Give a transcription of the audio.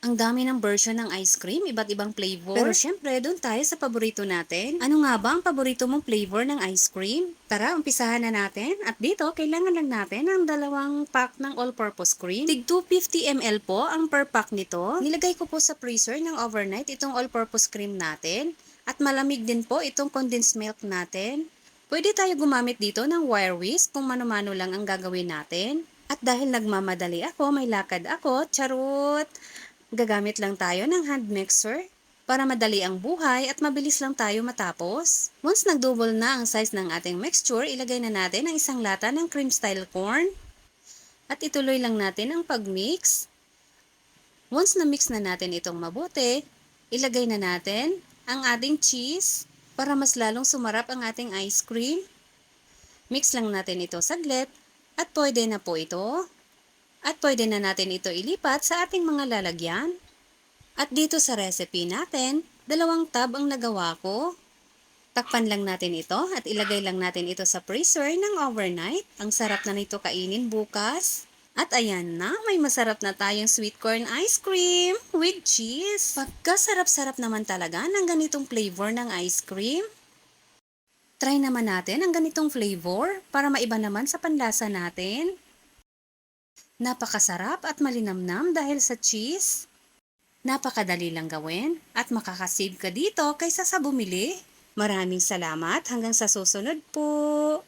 Ang dami ng version ng ice cream, iba't ibang flavor. Pero syempre, doon tayo sa paborito natin. Ano nga ba ang paborito mong flavor ng ice cream? Tara, umpisahan na natin. At dito, kailangan lang natin ng 2 pack ng all-purpose cream. Tig 250 ml po ang per pack nito. Nilagay ko po sa freezer ng overnight itong all-purpose cream natin. At malamig din po itong condensed milk natin. Pwede tayo gumamit dito ng wire whisk kung mano-mano lang ang gagawin natin. At dahil nagmamadali ako, may lakad ako, charot! Gagamit lang tayo ng hand mixer para madali ang buhay at mabilis lang tayo matapos. Once nagdouble na ang size ng ating mixture, ilagay na natin ang 1 lata ng cream style corn at ituloy lang natin ang pagmix. Once na-mix na natin itong mabuti, ilagay na natin ang ating cheese para mas lalong sumarap ang ating ice cream. Mix lang natin ito saglit at pwede na po ito. At pwede na natin ito ilipat sa ating mga lalagyan. At dito sa recipe natin, 2 tab ang nagawa ko. Takpan lang natin ito at ilagay lang natin ito sa freezer ng overnight. Ang sarap na nito kainin bukas. At ayan na, may masarap na tayong sweet corn ice cream with cheese. Pagkasarap-sarap naman talaga ng ganitong flavor ng ice cream. Try naman natin ang ganitong flavor para maiba naman sa panlasa natin. Napakasarap at malinamnam dahil sa cheese. Napakadali lang gawin at makakasave ka dito kaysa sa bumili. Maraming salamat hanggang sa susunod po.